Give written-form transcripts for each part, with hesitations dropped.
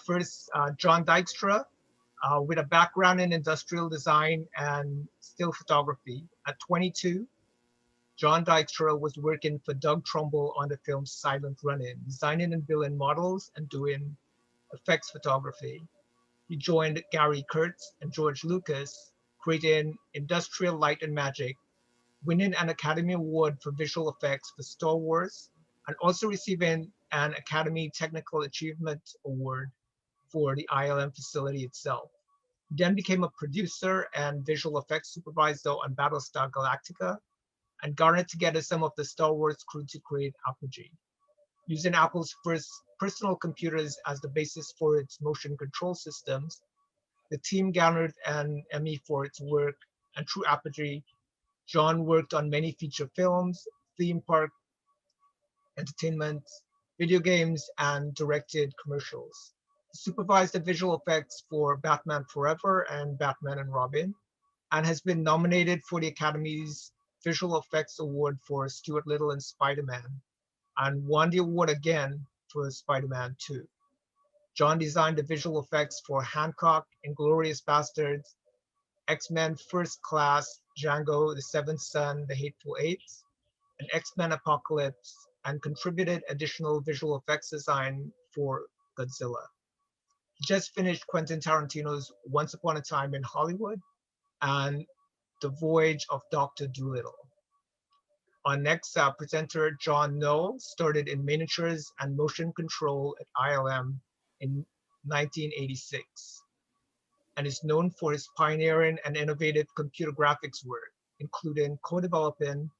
First, John Dykstra, with a background in industrial design and still photography. At 22, John Dykstra was working for Doug Trumbull on the film Silent Running, designing and building models and doing effects photography. He joined Gary Kurtz and George Lucas, creating Industrial Light and Magic, winning an Academy Award for visual effects for Star Wars, and also receiving an Academy Technical Achievement Award for the ILM facility itself. He then became a producer and visual effects supervisor on Battlestar Galactica, and garnered together some of the Star Wars crew to create Apogee. Using Apple's first personal computers as the basis for its motion control systems, the team garnered an Emmy for its work, and through Apogee, John worked on many feature films, theme park entertainment, video games, and directed commercials. He supervised the visual effects for Batman Forever and Batman and Robin, and has been nominated for the Academy's Visual Effects Award for Stuart Little and Spider-Man, and won the award again for Spider-Man 2. John designed the visual effects for Hancock, Inglourious Bastards, X-Men First Class, Django, The Seventh Son, The Hateful Eight, and X-Men Apocalypse, and contributed additional visual effects design for Godzilla. He just finished Quentin Tarantino's Once Upon a Time in Hollywood and The Voyage of Dr. Dolittle. Our next presenter, John Knoll, started in miniatures and motion control at ILM in 1986, and is known for his pioneering and innovative computer graphics work, including co-developing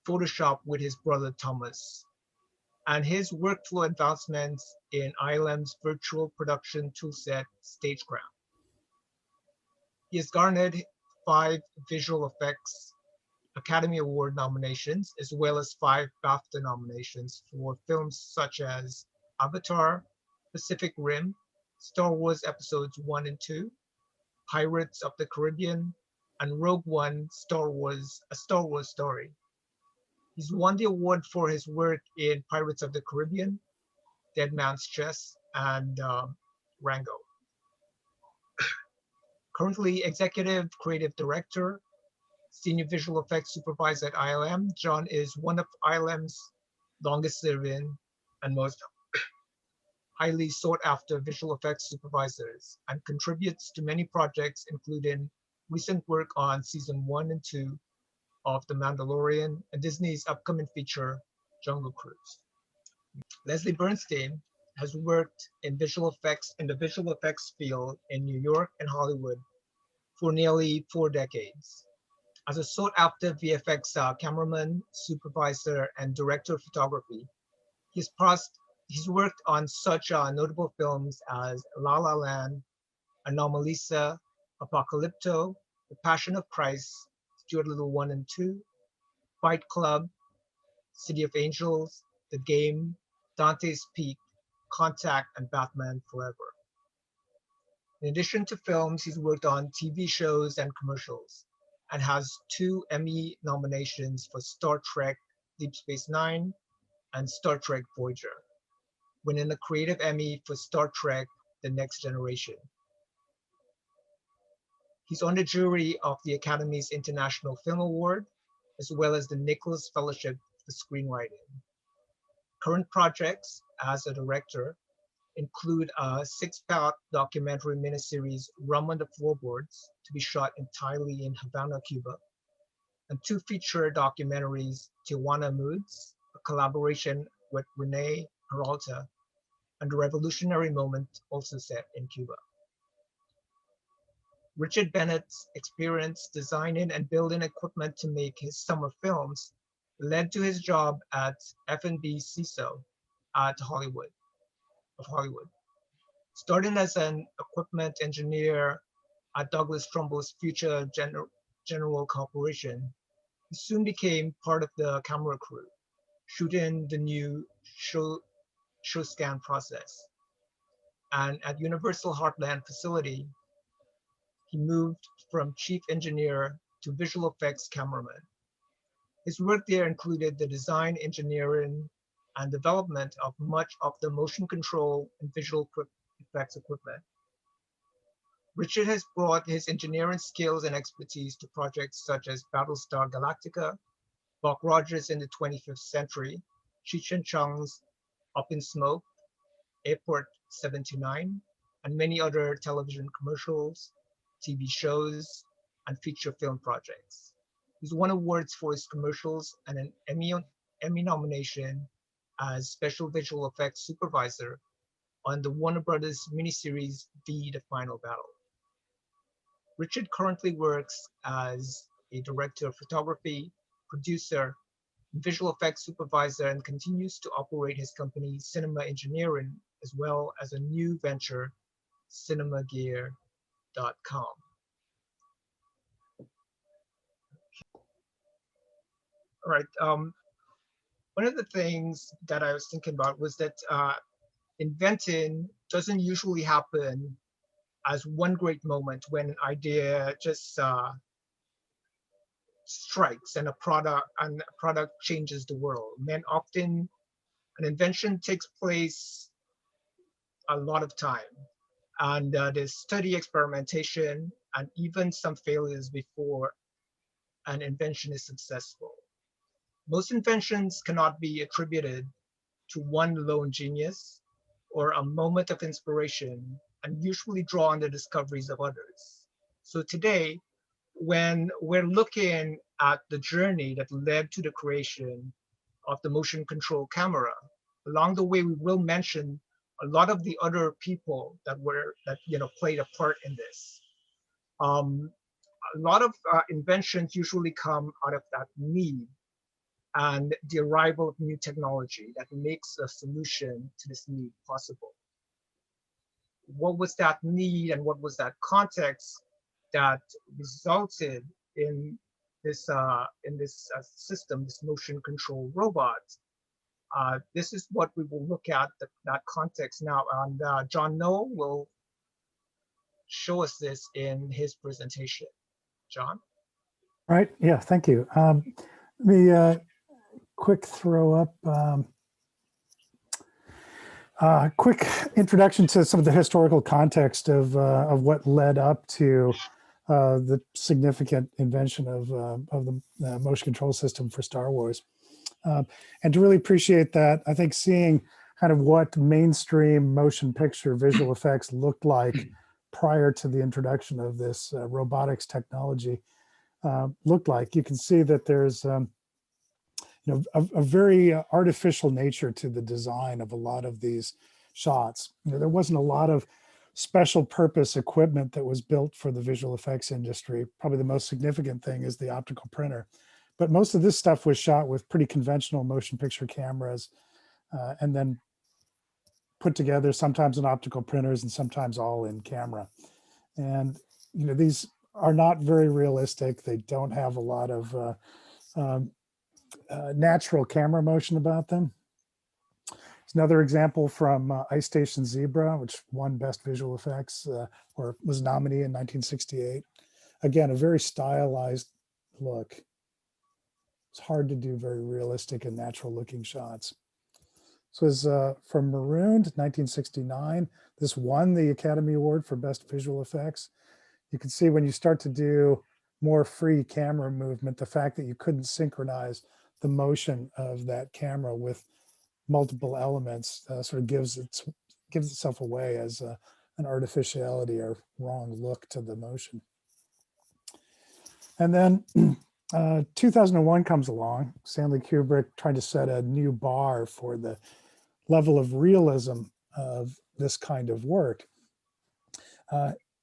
Photoshop with his brother Thomas, and his workflow advancements in ILM's virtual production toolset, Stagecraft. He has garnered 5 visual effects Academy Award nominations, as well as 5 BAFTA nominations for films such as Avatar, Pacific Rim, Star Wars Episodes 1 and 2, Pirates of the Caribbean, and Rogue One, A Star Wars Story. He's won the award for his work in Pirates of the Caribbean, Dead Man's Chest, and Rango. Currently Executive Creative Director, Senior Visual Effects Supervisor at ILM, John is one of ILM's longest serving and most highly sought after visual effects supervisors, and contributes to many projects, including recent work on season 1 and 2 of The Mandalorian and Disney's upcoming feature, Jungle Cruise. Leslie Bernstien has worked in the visual effects field in New York and Hollywood for nearly 4 decades. As a sought-after VFX cameraman, supervisor, and director of photography, he's worked on such notable films as La La Land, Anomalisa, Apocalypto, The Passion of Christ, Stuart Little 1 and 2, Fight Club, City of Angels, The Game, Dante's Peak, Contact, and Batman Forever. In addition to films, he's worked on TV shows and commercials, and has 2 Emmy nominations for Star Trek Deep Space Nine and Star Trek Voyager, winning a Creative Emmy for Star Trek The Next Generation. He's on the jury of the Academy's International Film Award, as well as the Nicholas Fellowship for Screenwriting. Current projects as a director include a 6-part documentary miniseries, Rum on the Floorboards, to be shot entirely in Havana, Cuba, and 2 feature documentaries, Tijuana Moods, a collaboration with Renee Peralta, and The Revolutionary Moment, also set in Cuba. Richard Bennett's experience designing and building equipment to make his summer films led to his job at F&B CISO at Hollywood. Starting as an equipment engineer at Douglas Trumbull's Future General Corporation, he soon became part of the camera crew, shooting the new show scan process. And at Universal Heartland facility, he moved from chief engineer to visual effects cameraman. His work there included the design, engineering, and development of much of the motion control and visual effects equipment. Richard has brought his engineering skills and expertise to projects such as Battlestar Galactica, Buck Rogers in the 25th Century, Cheech and Chong's Up in Smoke, Airport 79, and many other television commercials, TV shows, and feature film projects. He's won awards for his commercials and an Emmy nomination as Special Visual Effects Supervisor on the Warner Brothers miniseries V: The Final Battle. Richard currently works as a director of photography, producer, visual effects supervisor, and continues to operate his company, Cinema Engineering, as well as a new venture, cinemagear.com. All right. One of the things that I was thinking about was that inventing doesn't usually happen as one great moment when an idea just strikes and a product changes the world. Man, often an invention takes place a lot of time, and there's study, experimentation, and even some failures before an invention is successful. Most inventions cannot be attributed to one lone genius or a moment of inspiration, and usually draw on the discoveries of others. So today, when we're looking at the journey that led to the creation of the motion control camera, along the way we will mention a lot of the other people that played a part in this. A lot of inventions usually come out of that need and the arrival of new technology that makes a solution to this need possible. What was that need and what was that context that resulted in this system, this motion control robot? This is what we will look at, that context now. And John Knoll will show us this in his presentation. John? Right, yeah, thank you. Let me quick throw up quick introduction to some of the historical context of what led up to the significant invention of the motion control system for Star Wars. And to really appreciate that, I think seeing kind of what mainstream motion picture visual effects looked like prior to the introduction of this robotics technology looked like, you can see that there's a very artificial nature to the design of a lot of these shots. There wasn't a lot of special purpose equipment that was built for the visual effects industry. Probably the most significant thing is the optical printer. But most of this stuff was shot with pretty conventional motion picture cameras and then put together sometimes in optical printers and sometimes all in camera. And these are not very realistic. They don't have a lot of natural camera motion about them. It's another example from Ice Station Zebra, which won Best Visual Effects or was nominated in 1968. Again, a very stylized look. It's hard to do very realistic and natural looking shots. This was from Marooned, 1969. This won the Academy Award for Best Visual Effects. You can see when you start to do more free camera movement, the fact that you couldn't synchronize the motion of that camera with multiple elements sort of gives itself away as an artificiality or wrong look to the motion. And then 2001 comes along, Stanley Kubrick trying to set a new bar for the level of realism of this kind of work.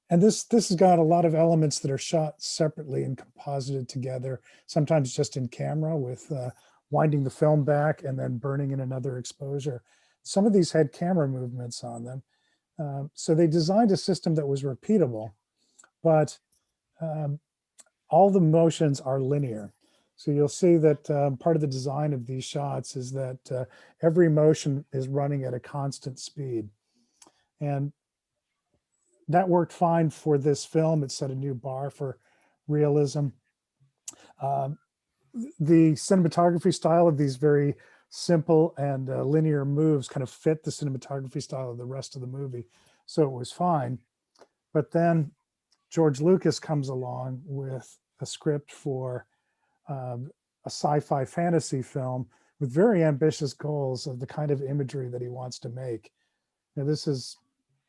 And this has got a lot of elements that are shot separately and composited together, sometimes just in camera with winding the film back and then burning in another exposure. Some of these had camera movements on them. So they designed a system that was repeatable, but all the motions are linear. So you'll see that part of the design of these shots is that every motion is running at a constant speed. And that worked fine for this film. It set a new bar for realism. The cinematography style of these very simple and linear moves kind of fit the cinematography style of the rest of the movie so it was fine. But then George Lucas comes along with a script for a sci-fi fantasy film with very ambitious goals of the kind of imagery that he wants to make. Now, this is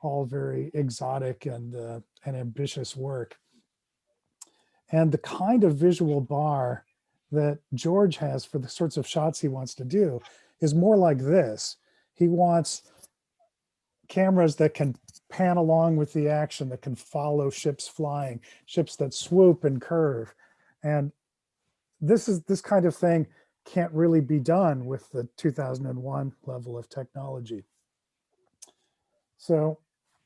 all very exotic and ambitious work. And the kind of visual bar that George has for the sorts of shots he wants to do is more like this. He wants cameras that can pan along with the action, that can follow ships flying, ships that swoop and curve. And this kind of thing can't really be done with the 2001 level of technology. So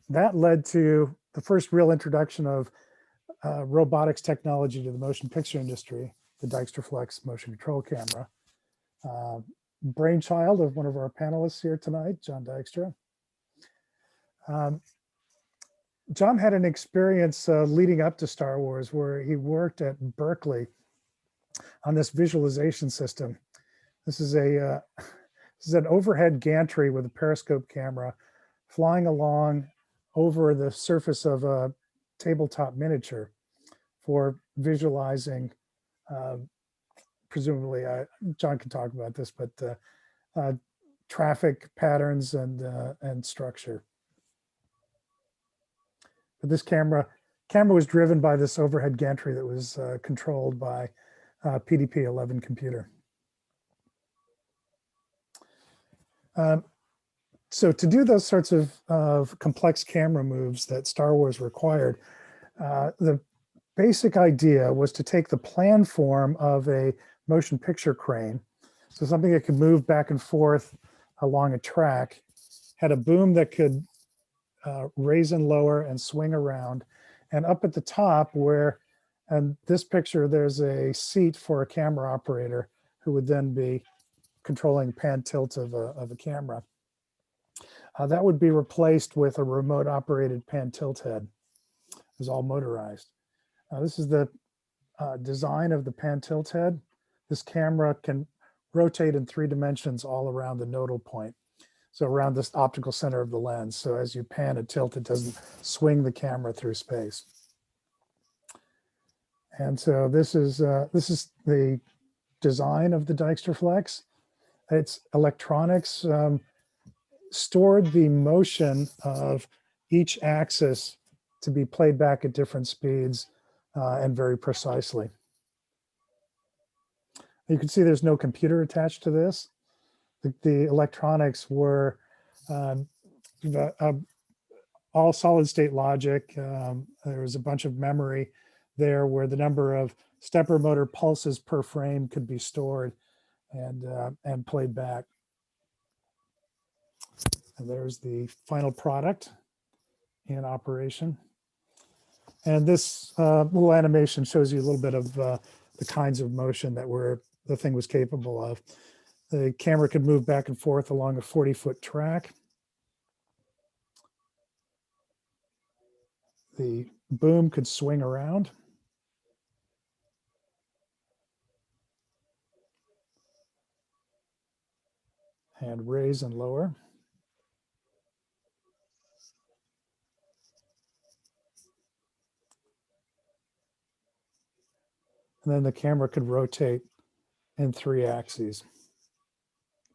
that led to the first real introduction of robotics technology to the motion picture industry, the Dykstra Flex motion control camera. Brainchild of one of our panelists here tonight, John Dykstra. John had an experience leading up to Star Wars where he worked at Berkeley on this visualization system. This is an overhead gantry with a periscope camera flying along over the surface of a tabletop miniature for visualizing, presumably, John can talk about this, but traffic patterns and structure. But this camera was driven by this overhead gantry that was controlled by PDP-11 computer. So to do those sorts of complex camera moves that Star Wars required, the basic idea was to take the plan form of a motion picture crane, so something that could move back and forth along a track, had a boom that could raise and lower and swing around, and up at the top where, and this picture, there's a seat for a camera operator who would then be controlling pan tilt of a camera. That would be replaced with a remote operated pan tilt head. It was all motorized. This is the design of the pan tilt head. This camera can rotate in 3 dimensions all around the nodal point. So around this optical center of the lens. So as you pan and tilt, it doesn't swing the camera through space. And so this is the design of the Dykstra Flex. Its electronics stored the motion of each axis to be played back at different speeds and very precisely. You can see there's no computer attached to this. The electronics were all solid state logic. There was a bunch of memory there where the number of stepper motor pulses per frame could be stored and played back. And there's the final product in operation. And this little animation shows you a little bit of the kinds of motion that the thing was capable of. The camera could move back and forth along a 40-foot track. The boom could swing around. And raise and lower. And then the camera could rotate in 3 axes,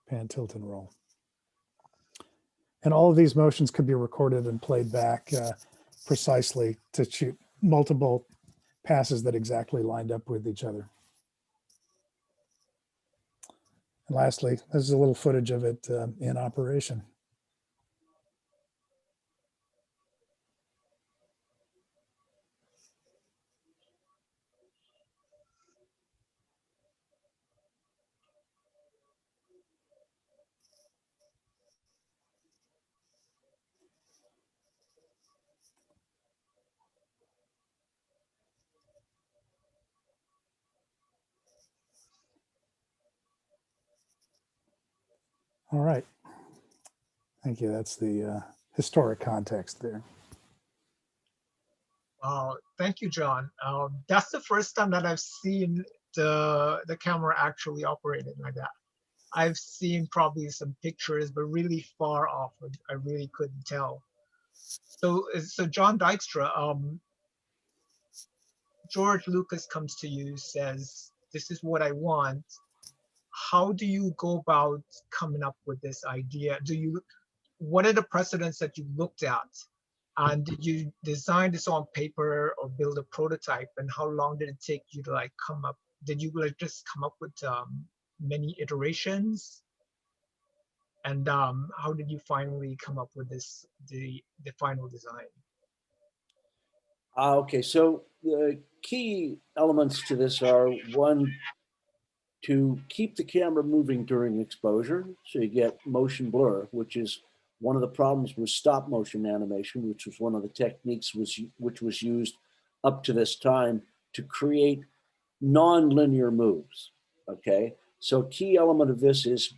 pan, tilt, and roll. And all of these motions could be recorded and played back precisely to shoot multiple passes that exactly lined up with each other. And lastly, this is a little footage of it in operation. All right. Thank you. That's the historic context there. Thank you, John. That's the first time that I've seen the camera actually operated like that. I've seen probably some pictures, but really far off. I really couldn't tell. So John Dykstra, George Lucas comes to you, says, "This is what I want." How do you go about coming up with this idea? What are the precedents that you looked at? And did you design this on paper or build a prototype? And how long did it take you to like come up? Did you like just come up with many iterations? And how did you finally come up with the final design? Okay, so the key elements to this are one, to keep the camera moving during exposure, so you get motion blur, which is one of the problems with stop motion animation, which was one of the techniques which was used up to this time to create non-linear moves. Okay, so key element of this is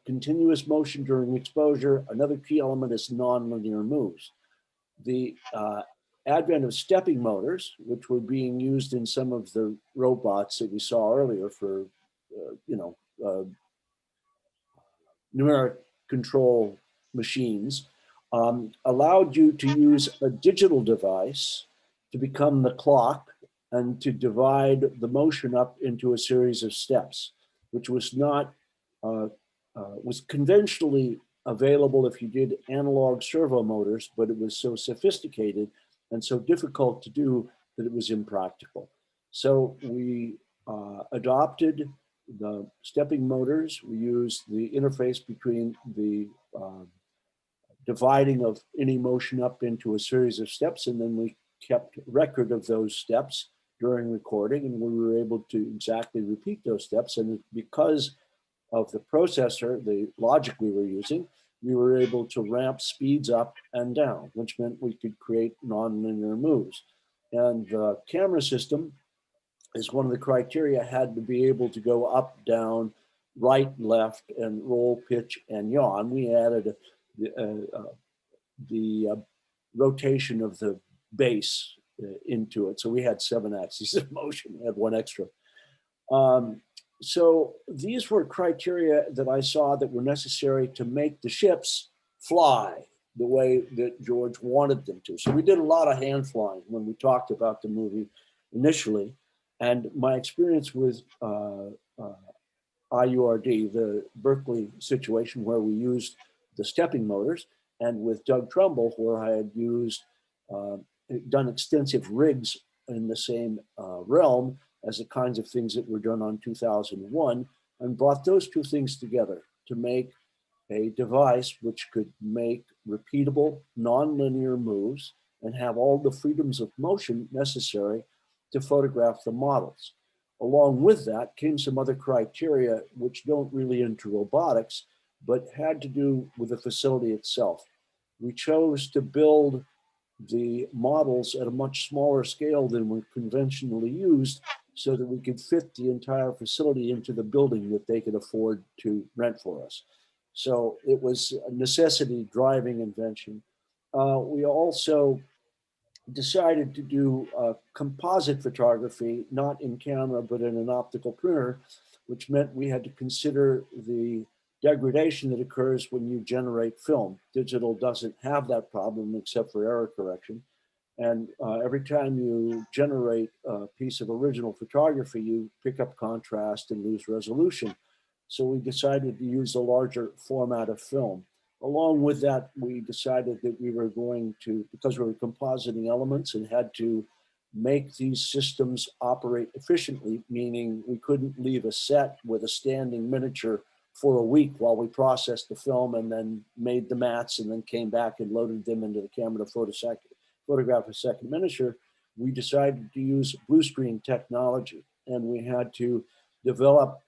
continuous motion during exposure. Another key element is non-linear moves. The advent of stepping motors, which were being used in some of the robots that we saw earlier for, numeric control machines, allowed you to use a digital device to become the clock and to divide the motion up into a series of steps, which was not, was conventionally available if you did analog servo motors, but it was so sophisticated and so difficult to do that it was impractical. So we adopted the stepping motors. We used the interface between the dividing of any motion up into a series of steps, and then we kept record of those steps during recording, and we were able to exactly repeat those steps. And because of the processor, the logic we were using, we were able to ramp speeds up and down, which meant we could create nonlinear moves. And the camera system is one of the criteria, had to be able to go up, down, right, left, and roll, pitch, and yaw. We added the rotation of the base into it. So we had 7 axes of motion, we had 1 extra. So these were criteria that I saw that were necessary to make the ships fly the way that George wanted them to. So we did a lot of hand flying when we talked about the movie initially. And my experience with IURD, the Berkeley situation where we used the stepping motors, and with Doug Trumbull, where I had used, done extensive rigs in the same realm as the kinds of things that were done on 2001, and brought those two things together to make a device which could make repeatable, non-linear moves and have all the freedoms of motion necessary to photograph the models. Along with that came some other criteria which don't really enter robotics, but had to do with the facility itself. We chose to build the models at a much smaller scale than were conventionally used, so that we could fit the entire facility into the building that they could afford to rent for us. So it was a necessity driving invention. We also decided to do composite photography, not in camera, but in an optical printer, which meant we had to consider the degradation that occurs when you generate film. Digital doesn't have that problem except for error correction. And every time you generate a piece of original photography, you pick up contrast and lose resolution. So we decided to use a larger format of film. Along with that, we decided that we were going to, because we were compositing elements and had to make these systems operate efficiently, meaning we couldn't leave a set with a standing miniature for a week while we processed the film and then made the mats and then came back and loaded them into the camera to photograph a second miniature. We decided to use blue screen technology, and we had to develop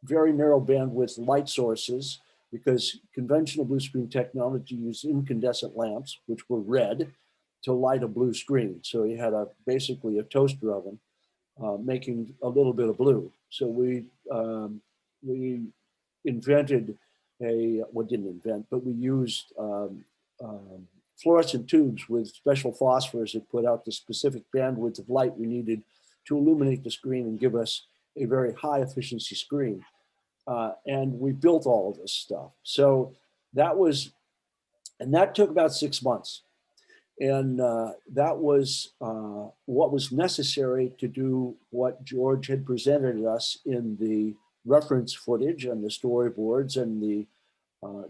very narrow bandwidth light sources, because conventional blue screen technology used incandescent lamps, which were red, to light a blue screen. So you had basically a toaster oven making a little bit of blue. So we invented didn't invent, but we used fluorescent tubes with special phosphors that put out the specific bandwidth of light we needed to illuminate the screen and give us a very high efficiency screen. And we built all of this stuff. So that was And that took about 6 months. And that was what was necessary to do what George had presented us in the reference footage and the storyboards and the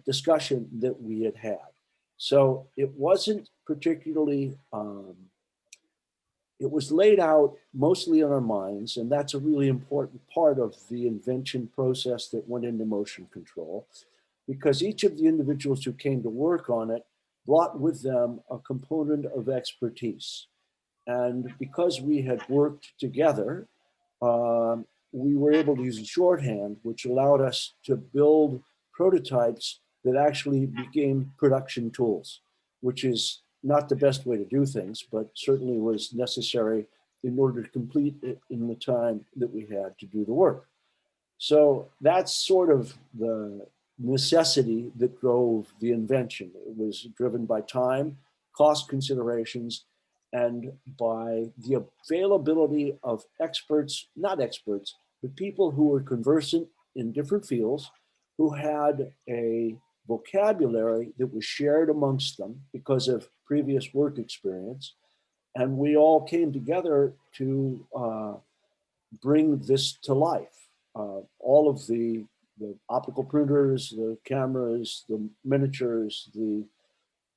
discussion that we had had. So it wasn't particularly, it was laid out mostly in our minds, and that's a really important part of the invention process that went into motion control, because each of the individuals who came to work on it brought with them a component of expertise. And because we had worked together, we were able to use shorthand, which allowed us to build prototypes that actually became production tools, which is not the best way to do things, but certainly was necessary in order to complete it in the time that we had to do the work. So that's sort of the necessity that drove the invention. It was driven by time, cost considerations, and by the availability of experts, not experts, but people who were conversant in different fields, who had a vocabulary that was shared amongst them because of previous work experience. And we all came together to bring this to life. All of the optical printers, the cameras, the miniatures, the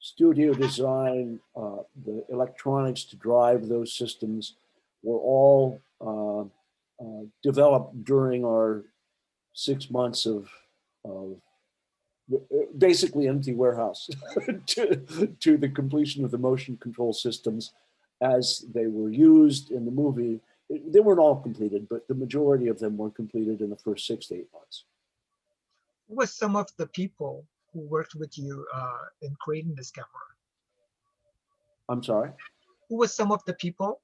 studio design, the electronics to drive those systems were all developed during our 6 months of basically empty warehouse to the completion of the motion control systems as they were used in the movie. They weren't all completed, but the majority of them were completed in the first 6 to 8 months. Who were some of the people who worked with you in creating this camera? I'm sorry? Who were some of the people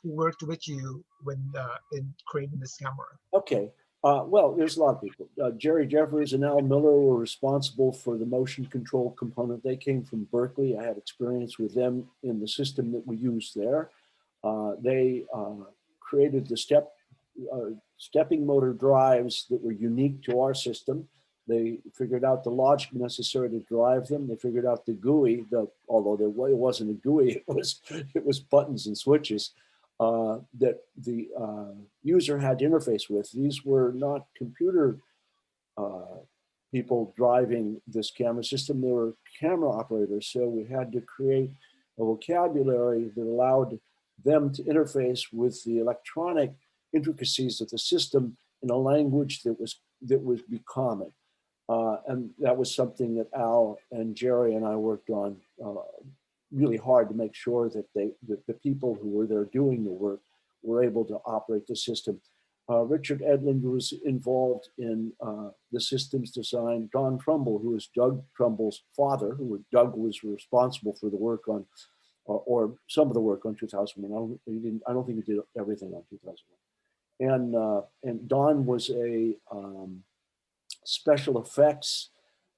who worked with you when in creating this camera? Okay. Well, there's a lot of people. Jerry Jeffers and Al Miller were responsible for the motion control component. They came from Berkeley. I had experience with them in the system that we used there. They created the stepping motor drives that were unique to our system. They figured out the logic necessary to drive them. They figured out the GUI, although it wasn't a GUI, it was buttons and switches that the user had to interface with. These were not computer people driving this camera system. They were camera operators. So we had to create a vocabulary that allowed them to interface with the electronic intricacies of the system in a language that would be common. And that was something that Al and Jerry and I worked on really hard to make sure that the people who were there doing the work were able to operate the system. Richard Edlund was involved in the systems design. Don Trumbull, who was Doug Trumbull's father, Doug was responsible for the work on, or some of the work on 2001. I don't think he did everything on 2001. And Don was a special effects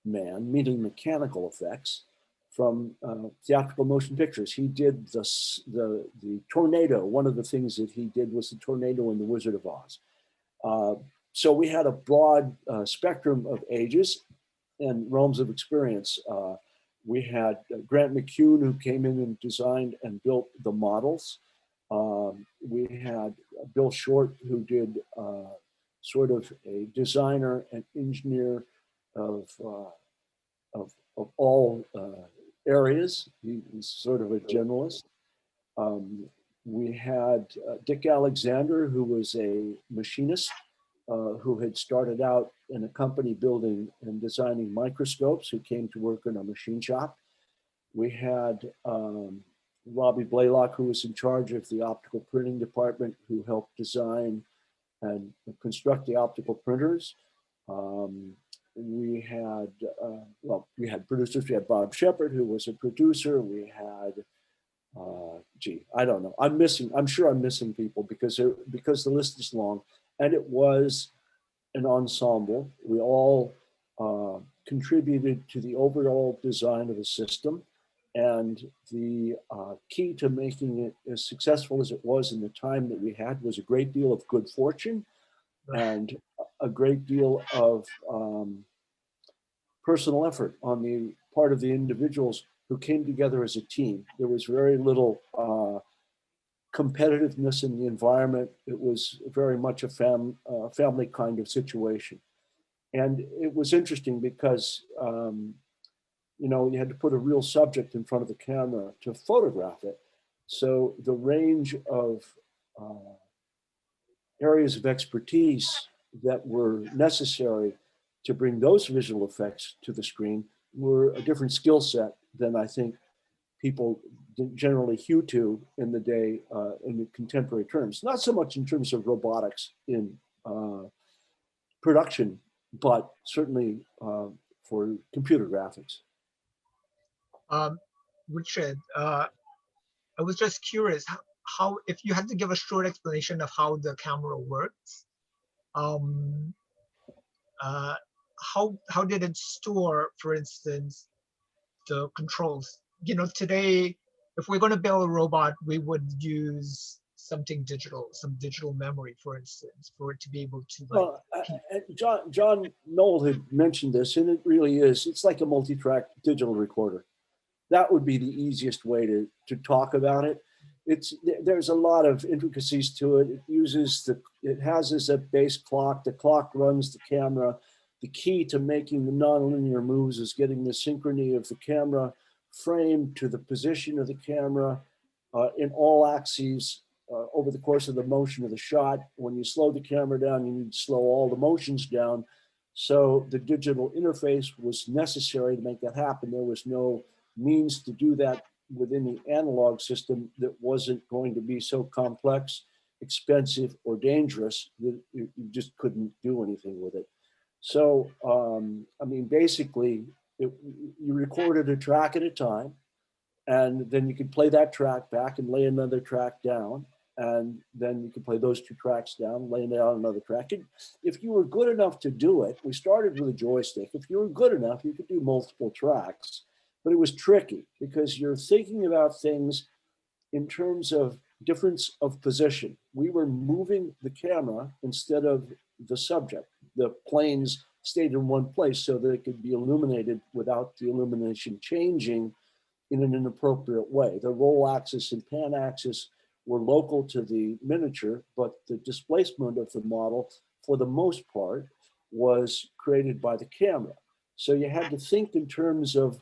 man, meaning mechanical effects, from theatrical motion pictures. He did the tornado. One of the things that he did was the tornado in The Wizard of Oz. So we had a broad spectrum of ages and realms of experience. We had Grant McCune, who came in and designed and built the models. We had Bill Short, who did sort of a designer and engineer of all areas. He was sort of a generalist. We had Dick Alexander, who was a machinist who had started out in a company building and designing microscopes, who came to work in a machine shop. We had Robbie Blaylock, who was in charge of the optical printing department, who helped design and construct the optical printers. We had producers. We had Bob Shepard, who was a producer. We had, I don't know. I'm sure I'm missing people because the list is long, and it was an ensemble. We all contributed to the overall design of the system, and the key to making it as successful as it was in the time that we had was a great deal of good fortune and a great deal of personal effort on the part of the individuals who came together as a team. There was very little competitiveness in the environment. It was very much a family kind of situation. And it was interesting because, you know, you had to put a real subject in front of the camera to photograph it. So the range of areas of expertise that were necessary to bring those visual effects to the screen were a different skill set than I think people generally hew to in the day in the contemporary terms. Not so much in terms of robotics in production, but certainly for computer graphics. Richard, I was just curious how, if you had to give a short explanation of how the camera works, how did it store, for instance, the controls? You know, today, if we're going to build a robot, we would use something digital, some digital memory, for instance, for it to be able to like. John Knoll had mentioned this, and it really is. It's like a multi-track digital recorder. That would be the easiest way to talk about it. There's a lot of intricacies to it. It has as a base clock. The clock runs the camera. The key to making the nonlinear moves is getting the synchrony of the camera frame to the position of the camera in all axes over the course of the motion of the shot. When you slow the camera down, you need to slow all the motions down. So the digital interface was necessary to make that happen. There was no means to do that within the analog system that wasn't going to be so complex, expensive, or dangerous that you just couldn't do anything with it. So, I mean, basically, you recorded a track at a time, and then you could play that track back and lay another track down, and then you could play those two tracks down, lay down another track. And if you were good enough to do it, we started with a joystick. If you were good enough, you could do multiple tracks. But it was tricky because you're thinking about things in terms of difference of position. We were moving the camera instead of the subject. The planes stayed in one place so that it could be illuminated without the illumination changing in an inappropriate way. The roll axis and pan axis were local to the miniature, but the displacement of the model, for the most part, was created by the camera. So you had to think in terms of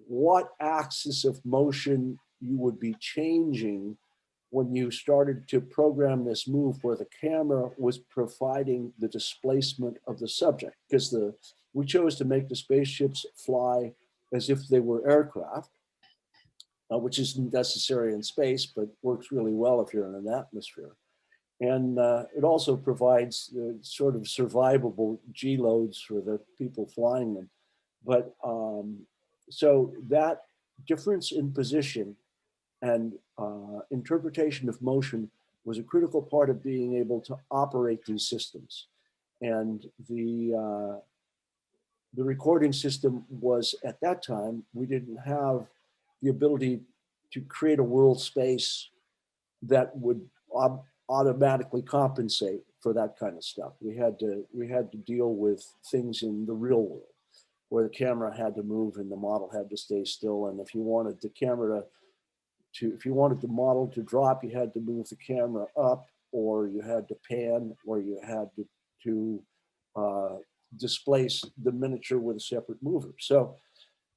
what axis of motion you would be changing when you started to program this move where the camera was providing the displacement of the subject, because we chose to make the spaceships fly as if they were aircraft, which isn't necessary in space, but works really well if you're in an atmosphere. And it also provides sort of survivable G loads for the people flying them. But so that difference in position and interpretation of motion was a critical part of being able to operate these systems. And the recording system was, at that time, we didn't have the ability to create a world space that would automatically compensate for that kind of stuff. We had to deal with things in the real world, where the camera had to move and the model had to stay still. And if you wanted the camera if you wanted the model to drop, you had to move the camera up, or you had to pan, or you had to displace the miniature with a separate mover. So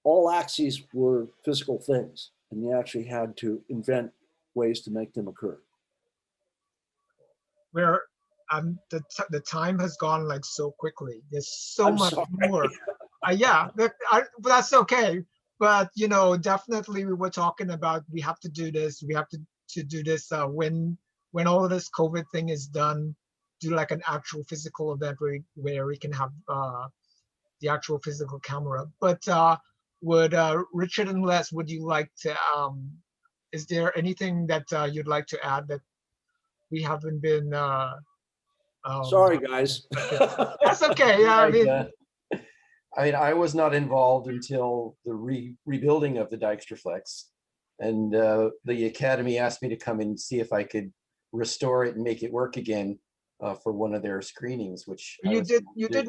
all axes were physical things, and you actually had to invent ways to make them occur. Where the time has gone like so quickly. There's so much more. Yeah, but that's okay. But you know, definitely we were talking about we have to do this. We have to do this when all of this COVID thing is done. Do like an actual physical event where we can have the actual physical camera. But would Richard and Les, would you like to? Is there anything that you'd like to add that we haven't been? Sorry, guys. That's okay. Yeah, I mean, I was not involved until the rebuilding of the Dykstraflex, and the Academy asked me to come and see if I could restore it and make it work again for one of their screenings. Which you did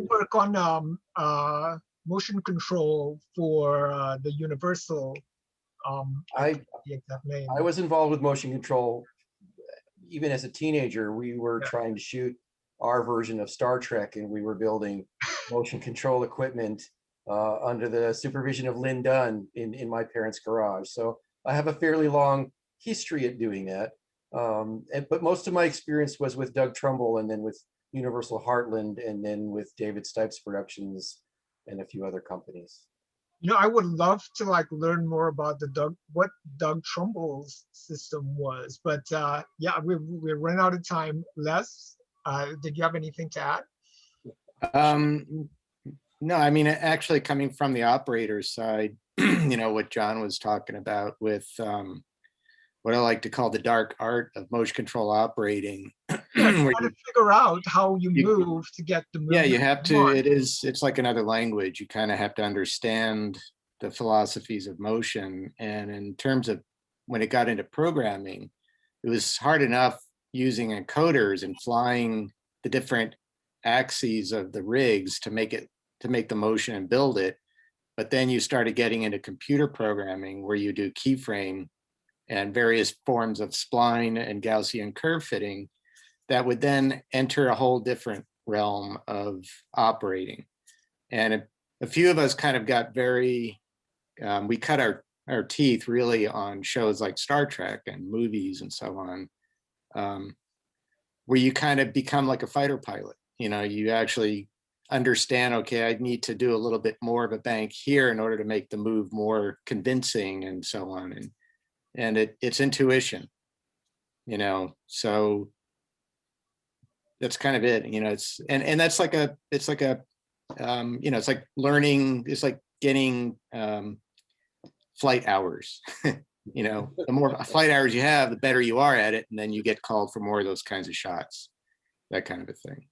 work on motion control for the Universal. I forget the exact name. I was involved with motion control even as a teenager. We were Yeah. trying to shoot our version of Star Trek, and we were building motion control equipment under the supervision of Lynn Dunn in my parents' garage. So I have a fairly long history at doing that. But most of my experience was with Doug Trumbull, and then with Universal Heartland, and then with David Stipes Productions and a few other companies. You know, I would love to like learn more about what Doug Trumbull's system was, but yeah, we're running out of time. Les, did you have anything to add? No, I mean, actually coming from the operator's side, you know, what John was talking about with what I like to call the dark art of motion control operating. Yeah, you where got to figure out how you move to get the movement. yeah, you have to, want. it's like another language. You kind of have to understand the philosophies of motion. And in terms of when it got into programming, it was hard enough using encoders and flying the different axes of the rigs to make the motion and build it. But then you started getting into computer programming where you do keyframe and various forms of spline and Gaussian curve fitting that would then enter a whole different realm of operating. And a few of us kind of got very, we cut our teeth really on shows like Star Trek and movies and so on, where you kind of become like a fighter pilot. You know, you actually understand, okay, I need to do a little bit more of a bank here in order to make the move more convincing and so on. And it's intuition, you know, so that's kind of it, you know, and that's like it's like you know, it's like learning, it's like getting flight hours. You know, the more flight hours you have, the better you are at it. And then you get called for more of those kinds of shots, that kind of a thing.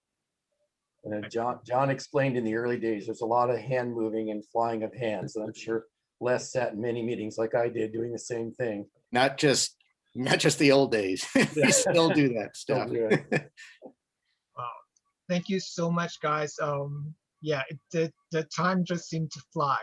John explained in the early days, there's a lot of hand moving and flying of hands. And I'm sure Les sat in many meetings like I did doing the same thing. Not just the old days. We still do that stuff. Still do it. Wow. Thank you so much, guys. Yeah, the time just seemed to fly.